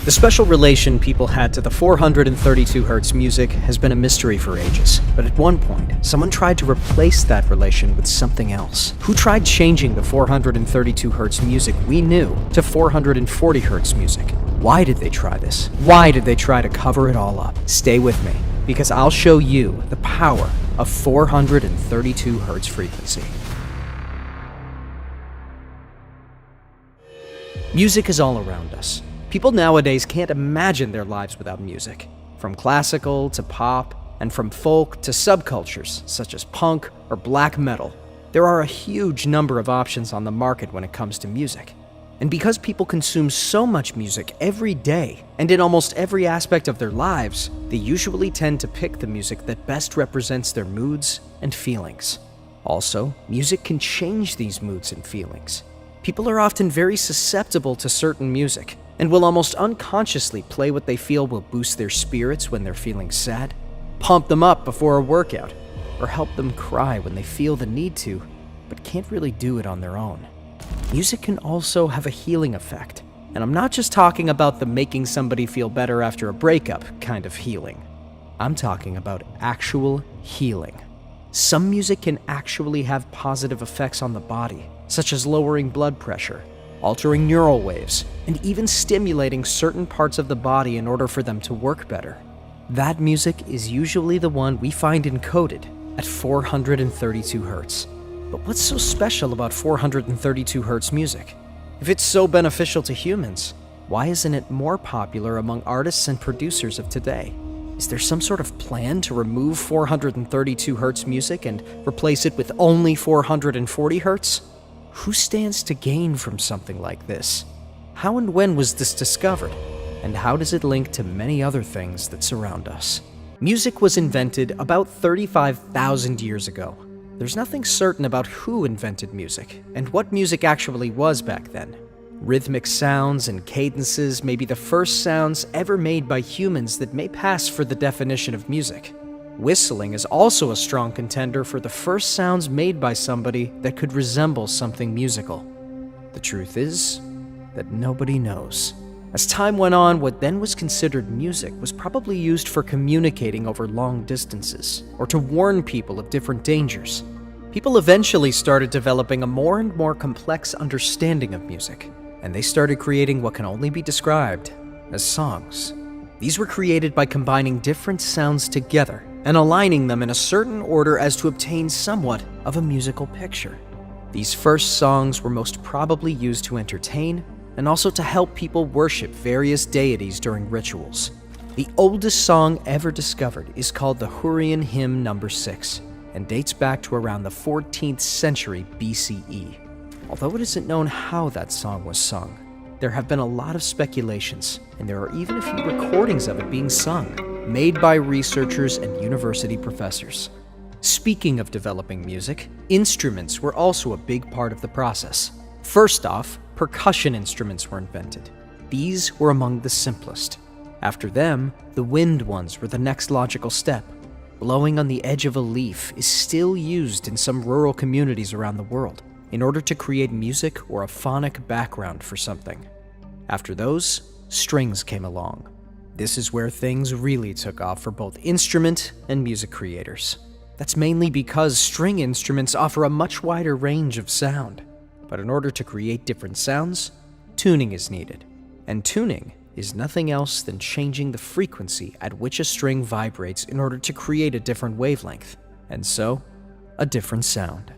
The special relation people had to the 432 Hz music has been a mystery for ages, but at one point, someone tried to replace that relation with something else. Who tried changing the 432 Hz music we knew to 440 Hz music? Why did they try this? Why did they try to cover it all up? Stay with me, because I'll show you the power of 432 Hz frequency. Music is all around us. People nowadays can't imagine their lives without music. From classical to pop, and from folk to subcultures such as punk or black metal, there are a huge number of options on the market when it comes to music. And because people consume so much music every day and in almost every aspect of their lives, they usually tend to pick the music that best represents their moods and feelings. Also, music can change these moods and feelings. People are often very susceptible to certain music, and will almost unconsciously play what they feel will boost their spirits when they're feeling sad, pump them up before a workout, or help them cry when they feel the need to, but can't really do it on their own. Music can also have a healing effect, and I'm not just talking about the making somebody feel better after a breakup kind of healing. I'm talking about actual healing. Some music can actually have positive effects on the body, such as lowering blood pressure, altering neural waves, and even stimulating certain parts of the body in order for them to work better. That music is usually the one we find encoded at 432 Hz. But what's so special about 432 Hz music? If it's so beneficial to humans, why isn't it more popular among artists and producers of today? Is there some sort of plan to remove 432 Hz music and replace it with only 440 Hz? Who stands to gain from something like this? How and when was this discovered? And how does it link to many other things that surround us? Music was invented about 35,000 years ago. There's nothing certain about who invented music and what music actually was back then. Rhythmic sounds and cadences may be the first sounds ever made by humans that may pass for the definition of music. Whistling is also a strong contender for the first sounds made by somebody that could resemble something musical. The truth is that nobody knows. As time went on, what then was considered music was probably used for communicating over long distances, or to warn people of different dangers. People eventually started developing a more and more complex understanding of music, and they started creating what can only be described as songs. These were created by combining different sounds together and aligning them in a certain order as to obtain somewhat of a musical picture. These first songs were most probably used to entertain and also to help people worship various deities during rituals. The oldest song ever discovered is called the Hurrian Hymn No. 6 and dates back to around the 14th century BCE. Although it isn't known how that song was sung, there have been a lot of speculations, and there are even a few recordings of it being sung, made by researchers and university professors. Speaking of developing music, instruments were also a big part of the process. First off, percussion instruments were invented. These were among the simplest. After them, the wind ones were the next logical step. Blowing on the edge of a leaf is still used in some rural communities around the world in order to create music or a phonic background for something. After those, strings came along. This is where things really took off for both instrument and music creators. That's mainly because string instruments offer a much wider range of sound. But in order to create different sounds, tuning is needed. And tuning is nothing else than changing the frequency at which a string vibrates in order to create a different wavelength, and so, a different sound.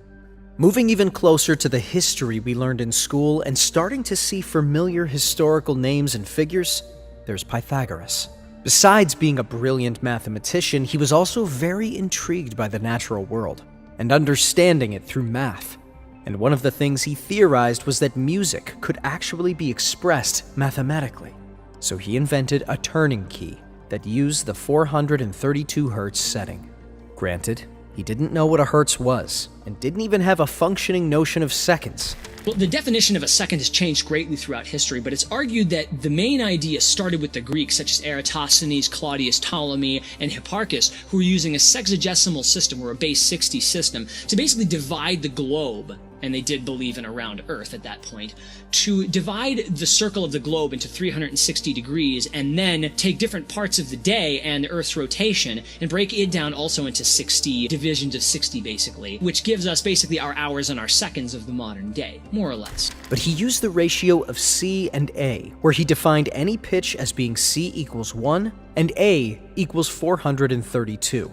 Moving even closer to the history we learned in school and starting to see familiar historical names and figures, there's Pythagoras. Besides being a brilliant mathematician, he was also very intrigued by the natural world and understanding it through math. And one of the things he theorized was that music could actually be expressed mathematically. So he invented a turning key that used the 432 Hz setting. Granted, he didn't know what a hertz was, and didn't even have a functioning notion of seconds. Well, the definition of a second has changed greatly throughout history, but it's argued that the main idea started with the Greeks, such as Eratosthenes, Claudius Ptolemy, and Hipparchus, who were using a sexagesimal system, or a base 60 system, to basically divide the globe and they did believe in a round Earth at that point, to divide the circle of the globe into 360 degrees and then take different parts of the day and the Earth's rotation and break it down also into 60 divisions of 60 basically, which gives us basically our hours and our seconds of the modern day, more or less. But he used the ratio of C and A, where he defined any pitch as being C equals 1 and A equals 432.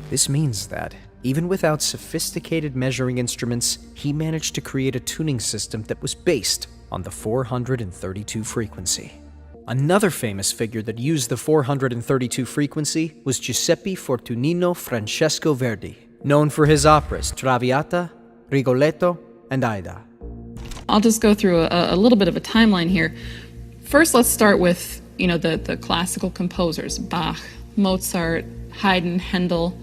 This means that, even without sophisticated measuring instruments, he managed to create a tuning system that was based on the 432 frequency. Another famous figure that used the 432 frequency was Giuseppe Fortunino Francesco Verdi, known for his operas Traviata, Rigoletto, and Aida. I'll just go through a little bit of a timeline here. First, let's start with, the classical composers, Bach, Mozart, Haydn, Handel.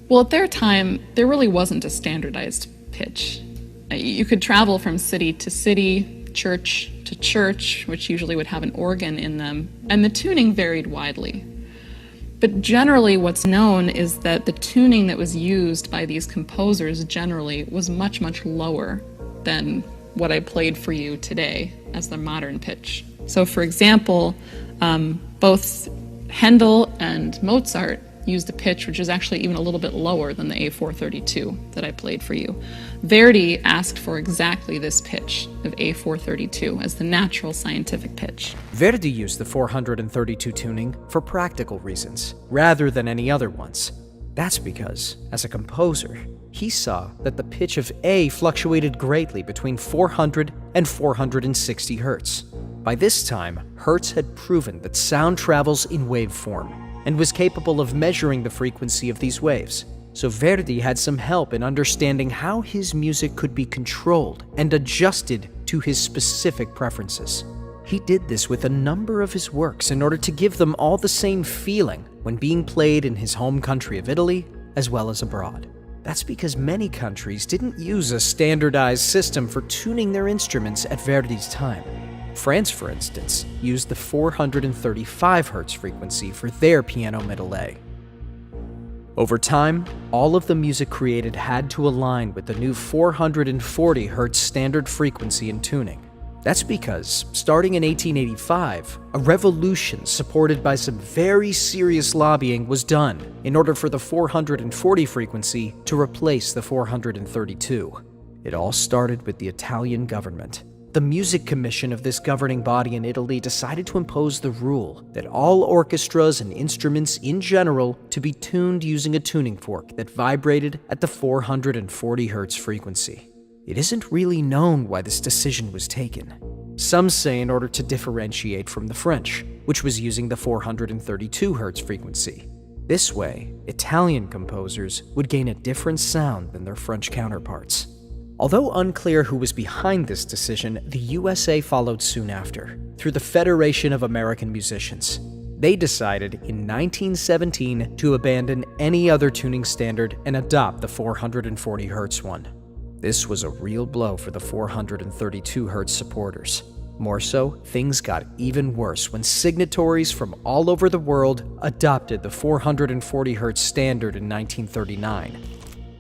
Well, at their time, there really wasn't a standardized pitch. You could travel from city to city, church to church, which usually would have an organ in them, and the tuning varied widely. But generally what's known is that the tuning that was used by these composers generally was much, much lower than what I played for you today as the modern pitch. So for example, both Handel and Mozart used a pitch which is actually even a little bit lower than the A432 that I played for you. Verdi asked for exactly this pitch of A432 as the natural scientific pitch. Verdi used the 432 tuning for practical reasons, rather than any other ones. That's because, as a composer, he saw that the pitch of A fluctuated greatly between 400 and 460 hertz. By this time, Hertz had proven that sound travels in waveform and was capable of measuring the frequency of these waves. So Verdi had some help in understanding how his music could be controlled and adjusted to his specific preferences. He did this with a number of his works in order to give them all the same feeling when being played in his home country of Italy as well as abroad. That's because many countries didn't use a standardized system for tuning their instruments at Verdi's time. France, for instance, used the 435 Hz frequency for their piano middle A. Over time, all of the music created had to align with the new 440 Hz standard frequency in tuning. That's because, starting in 1885, a revolution supported by some very serious lobbying was done in order for the 440 frequency to replace the 432. It all started with the Italian government. The Music Commission of this governing body in Italy decided to impose the rule that all orchestras and instruments in general to be tuned using a tuning fork that vibrated at the 440 Hz frequency. It isn't really known why this decision was taken. Some say in order to differentiate from the French, which was using the 432 Hz frequency. This way, Italian composers would gain a different sound than their French counterparts. Although unclear who was behind this decision, the USA followed soon after, through the Federation of American Musicians. They decided in 1917 to abandon any other tuning standard and adopt the 440 Hz one. This was a real blow for the 432 Hz supporters. More so, things got even worse when signatories from all over the world adopted the 440 Hz standard in 1939.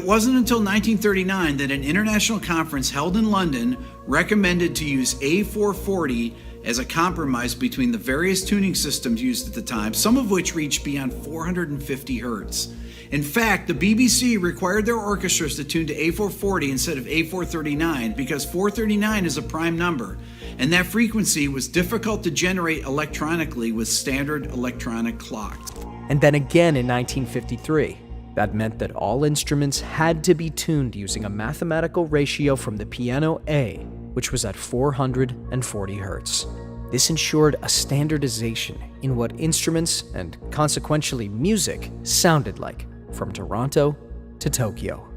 It wasn't until 1939 that an international conference held in London recommended to use A440 as a compromise between the various tuning systems used at the time, some of which reached beyond 450 Hertz. In fact, the BBC required their orchestras to tune to A440 instead of A439 because 439 is a prime number, and that frequency was difficult to generate electronically with standard electronic clocks. And then again in 1953. That meant that all instruments had to be tuned using a mathematical ratio from the piano A, which was at 440 Hz. This ensured a standardization in what instruments, and consequentially music, sounded like, from Toronto to Tokyo.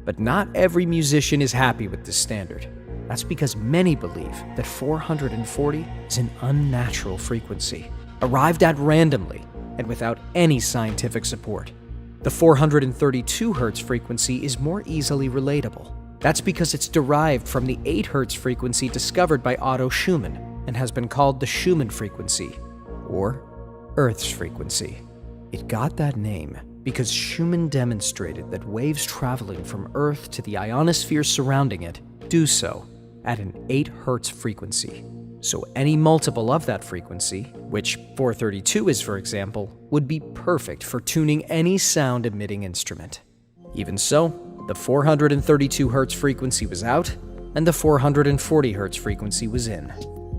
But not every musician is happy with this standard. That's because many believe that 440 is an unnatural frequency, arrived at randomly and without any scientific support. The 432 Hz frequency is more easily relatable. That's because it's derived from the 8 Hz frequency discovered by Otto Schumann and has been called the Schumann frequency, or Earth's frequency. It got that name because Schumann demonstrated that waves traveling from Earth to the ionosphere surrounding it do so at an 8 Hz frequency. So any multiple of that frequency, which 432 is for example, would be perfect for tuning any sound-emitting instrument. Even so, the 432 Hz frequency was out, and the 440 Hz frequency was in.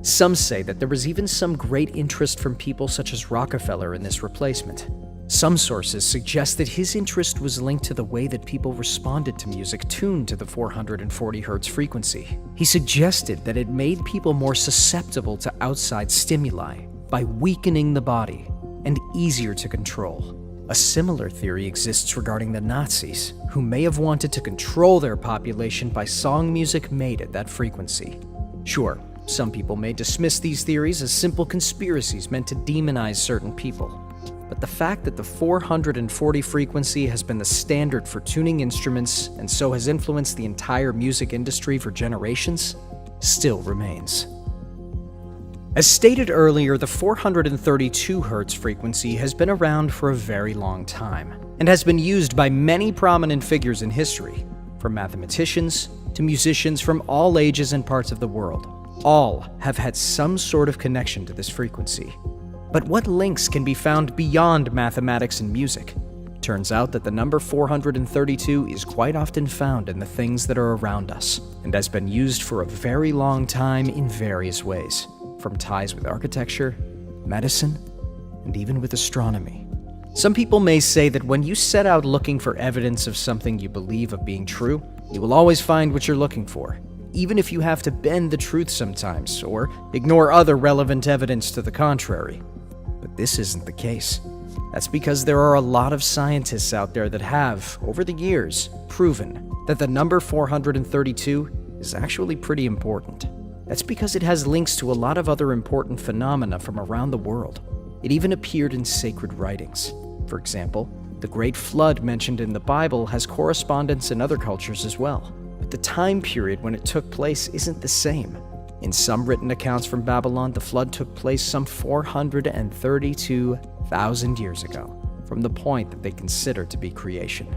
Some say that there was even some great interest from people such as Rockefeller in this replacement. Some sources suggest that his interest was linked to the way that people responded to music tuned to the 440 Hz frequency. He suggested that it made people more susceptible to outside stimuli by weakening the body and easier to control. A similar theory exists regarding the Nazis, who may have wanted to control their population by song music made at that frequency. Sure, some people may dismiss these theories as simple conspiracies meant to demonize certain people. But the fact that the 440 frequency has been the standard for tuning instruments and so has influenced the entire music industry for generations still remains. As stated earlier, the 432 Hz frequency has been around for a very long time and has been used by many prominent figures in history, from mathematicians to musicians from all ages and parts of the world. All have had some sort of connection to this frequency. But what links can be found beyond mathematics and music? Turns out that the number 432 is quite often found in the things that are around us, and has been used for a very long time in various ways, from ties with architecture, medicine, and even with astronomy. Some people may say that when you set out looking for evidence of something you believe of being true, you will always find what you're looking for, even if you have to bend the truth sometimes, or ignore other relevant evidence to the contrary. But this isn't the case. That's because there are a lot of scientists out there that have, over the years, proven that the number 432 is actually pretty important. That's because it has links to a lot of other important phenomena from around the world. It even appeared in sacred writings. For example, the Great Flood mentioned in the Bible has correspondence in other cultures as well. But the time period when it took place isn't the same. In some written accounts from Babylon, the flood took place some 432,000 years ago, from the point that they consider to be creation.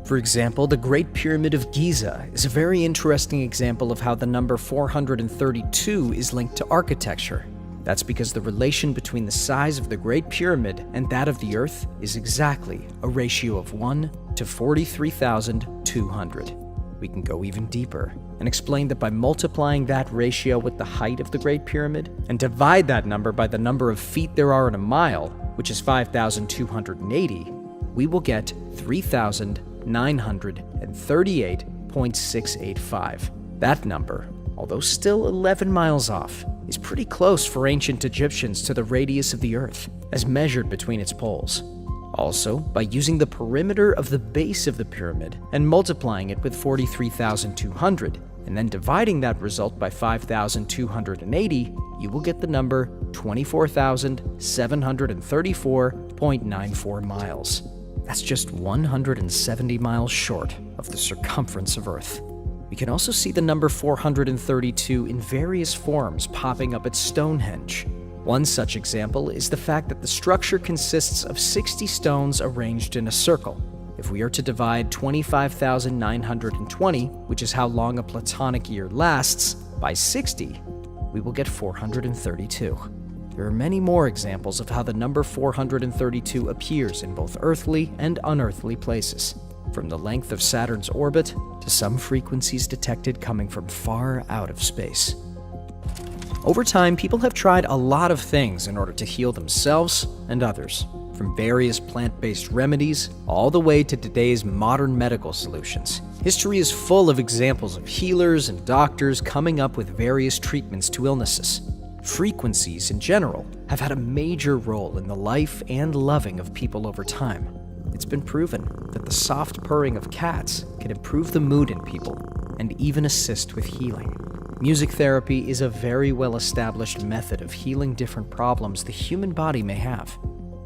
For example, the Great Pyramid of Giza is a very interesting example of how the number 432 is linked to architecture. That's because the relation between the size of the Great Pyramid and that of the Earth is exactly a ratio of 1 to 43,200. We can go even deeper and explain that by multiplying that ratio with the height of the Great Pyramid and divide that number by the number of feet there are in a mile, which is 5,280, we will get 3,938.685. That number, although still 11 miles off, is pretty close for ancient Egyptians to the radius of the Earth, as measured between its poles. Also, by using the perimeter of the base of the pyramid and multiplying it with 43,200, and then dividing that result by 5,280, you will get the number 24,734.94 miles. That's just 170 miles short of the circumference of Earth. We can also see the number 432 in various forms popping up at Stonehenge. One such example is the fact that the structure consists of 60 stones arranged in a circle. If we are to divide 25,920, which is how long a Platonic year lasts, by 60, we will get 432. There are many more examples of how the number 432 appears in both earthly and unearthly places, from the length of Saturn's orbit to some frequencies detected coming from far out of space. Over time, people have tried a lot of things in order to heal themselves and others, from various plant-based remedies all the way to today's modern medical solutions. History is full of examples of healers and doctors coming up with various treatments to illnesses. Frequencies, in general, have had a major role in the life and loving of people over time. It's been proven that the soft purring of cats can improve the mood in people and even assist with healing. Music therapy is a very well-established method of healing different problems the human body may have.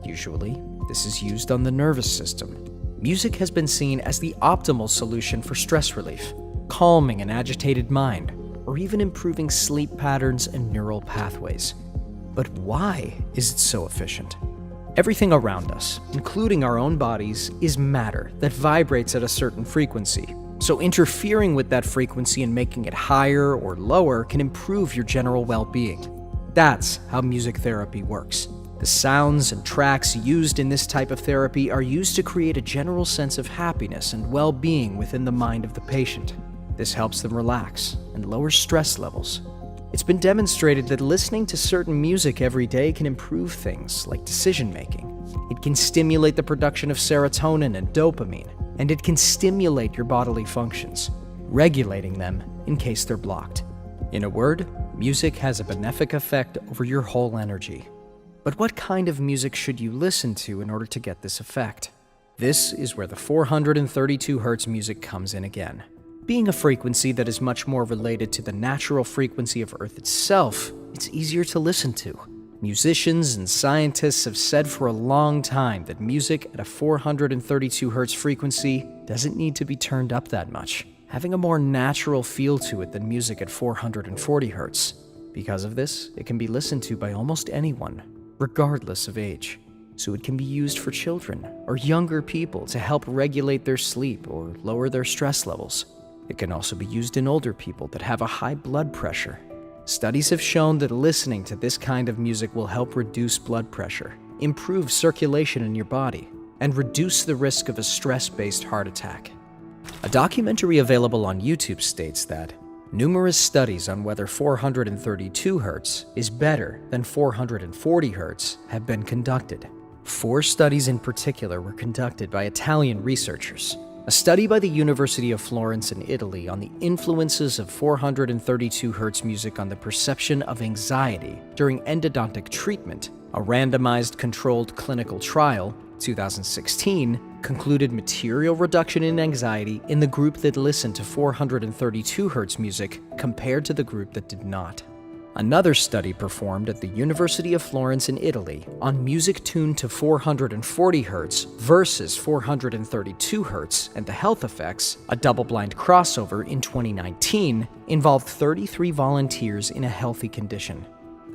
Usually, this is used on the nervous system. Music has been seen as the optimal solution for stress relief, calming an agitated mind, or even improving sleep patterns and neural pathways. But why is it so efficient? Everything around us, including our own bodies, is matter that vibrates at a certain frequency. So interfering with that frequency and making it higher or lower can improve your general well-being. That's how music therapy works. The sounds and tracks used in this type of therapy are used to create a general sense of happiness and well-being within the mind of the patient. This helps them relax and lower stress levels. It's been demonstrated that listening to certain music every day can improve things like decision-making. It can stimulate the production of serotonin and dopamine, and it can stimulate your bodily functions, regulating them in case they're blocked. In a word, music has a benefic effect over your whole energy. But what kind of music should you listen to in order to get this effect? This is where the 432 Hz music comes in again. Being a frequency that is much more related to the natural frequency of Earth itself, it's easier to listen to. Musicians and scientists have said for a long time that music at a 432 Hz frequency doesn't need to be turned up that much, having a more natural feel to it than music at 440 Hz. Because of this, it can be listened to by almost anyone, regardless of age. So it can be used for children or younger people to help regulate their sleep or lower their stress levels. It can also be used in older people that have a high blood pressure. Studies have shown that listening to this kind of music will help reduce blood pressure, improve circulation in your body, and reduce the risk of a stress-based heart attack. A documentary available on YouTube states that numerous studies on whether 432 Hz is better than 440 Hz have been conducted. 4 studies in particular were conducted by Italian researchers. A study by the University of Florence in Italy on the influences of 432 Hz music on the perception of anxiety during endodontic treatment, a randomized controlled clinical trial, 2016, concluded material reduction in anxiety in the group that listened to 432 Hz music compared to the group that did not. Another study performed at the University of Florence in Italy on music tuned to 440 Hz versus 432 Hz and the health effects, a double-blind crossover in 2019, involved 33 volunteers in a healthy condition.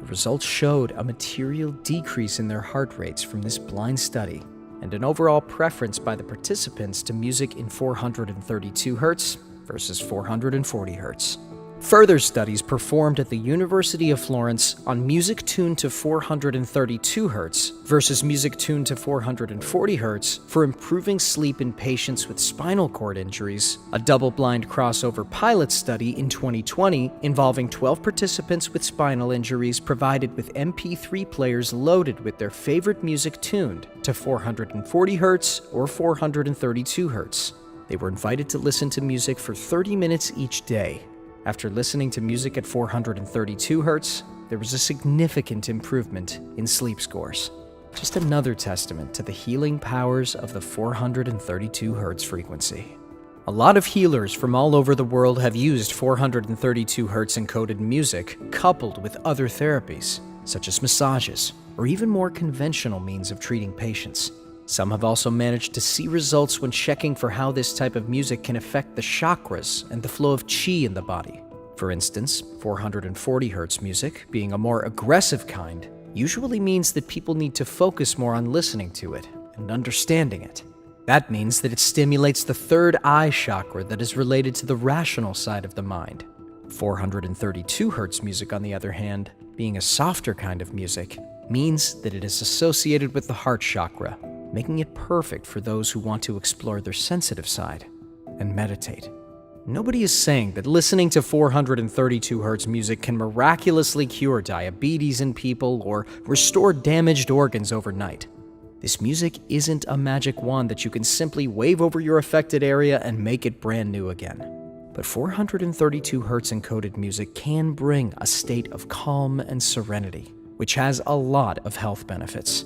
The results showed a material decrease in their heart rates from this blind study, and an overall preference by the participants to music in 432 Hz versus 440 Hz. Further studies performed at the University of Florence on music tuned to 432 Hz versus music tuned to 440 Hz for improving sleep in patients with spinal cord injuries, a double-blind crossover pilot study in 2020 involving 12 participants with spinal injuries provided with MP3 players loaded with their favorite music tuned to 440 Hz or 432 Hz. They were invited to listen to music for 30 minutes each day. After listening to music at 432 Hz, there was a significant improvement in sleep scores. Just another testament to the healing powers of the 432 Hz frequency. A lot of healers from all over the world have used 432 Hz encoded music coupled with other therapies, such as massages, or even more conventional means of treating patients. Some have also managed to see results when checking for how this type of music can affect the chakras and the flow of qi in the body. For instance, 440 Hz music, being a more aggressive kind, usually means that people need to focus more on listening to it and understanding it. That means that it stimulates the third eye chakra that is related to the rational side of the mind. 432 Hz music, on the other hand, being a softer kind of music, means that it is associated with the heart chakra, making it perfect for those who want to explore their sensitive side and meditate. Nobody is saying that listening to 432 Hz music can miraculously cure diabetes in people or restore damaged organs overnight. This music isn't a magic wand that you can simply wave over your affected area and make it brand new again. But 432 Hz encoded music can bring a state of calm and serenity, which has a lot of health benefits.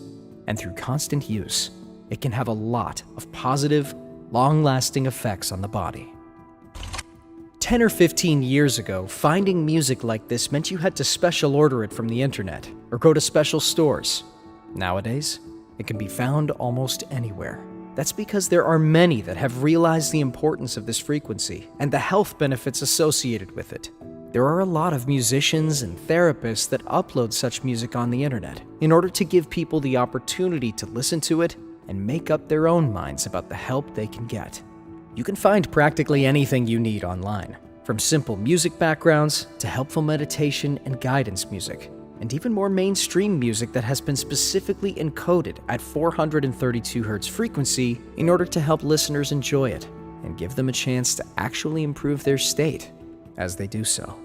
And through constant use, it can have a lot of positive, long-lasting effects on the body. 10 or 15 years ago, finding music like this meant you had to special order it from the internet or go to special stores. Nowadays, it can be found almost anywhere. That's because there are many that have realized the importance of this frequency and the health benefits associated with it. There are a lot of musicians and therapists that upload such music on the internet in order to give people the opportunity to listen to it and make up their own minds about the help they can get. You can find practically anything you need online, from simple music backgrounds to helpful meditation and guidance music, and even more mainstream music that has been specifically encoded at 432 Hz frequency in order to help listeners enjoy it and give them a chance to actually improve their state as they do so.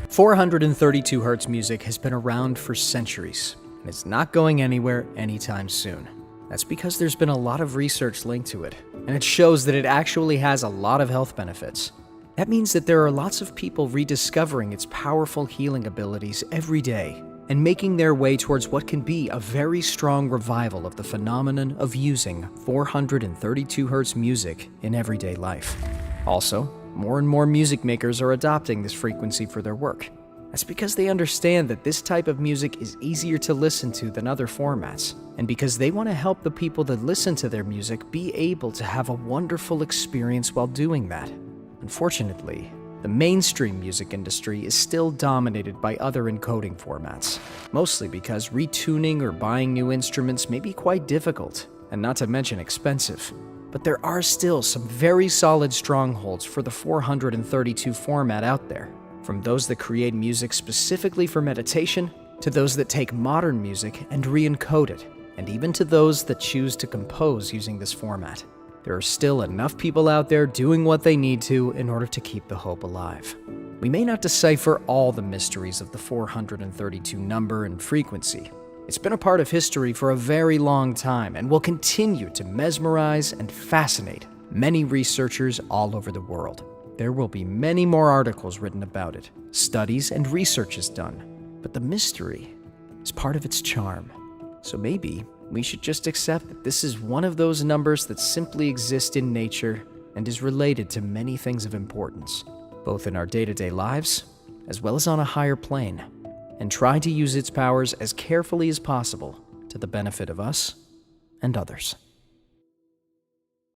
432 Hz music has been around for centuries, and it's not going anywhere anytime soon. That's because there's been a lot of research linked to it, and it shows that it actually has a lot of health benefits. That means that there are lots of people rediscovering its powerful healing abilities every day and making their way towards what can be a very strong revival of the phenomenon of using 432 Hz music in everyday life. Also, more and more music makers are adopting this frequency for their work. That's because they understand that this type of music is easier to listen to than other formats, and because they want to help the people that listen to their music be able to have a wonderful experience while doing that. Unfortunately, the mainstream music industry is still dominated by other encoding formats, mostly because retuning or buying new instruments may be quite difficult, and not to mention expensive. But there are still some very solid strongholds for the 432 format out there, from those that create music specifically for meditation, to those that take modern music and re-encode it, and even to those that choose to compose using this format. There are still enough people out there doing what they need to in order to keep the hope alive. We may not decipher all the mysteries of the 432 number and frequency. It's been a part of history for a very long time and will continue to mesmerize and fascinate many researchers all over the world. There will be many more articles written about it, studies and researches done, but the mystery is part of its charm. So maybe we should just accept that this is one of those numbers that simply exist in nature and is related to many things of importance, both in our day-to-day lives as well as on a higher plane, and try to use its powers as carefully as possible to the benefit of us and others.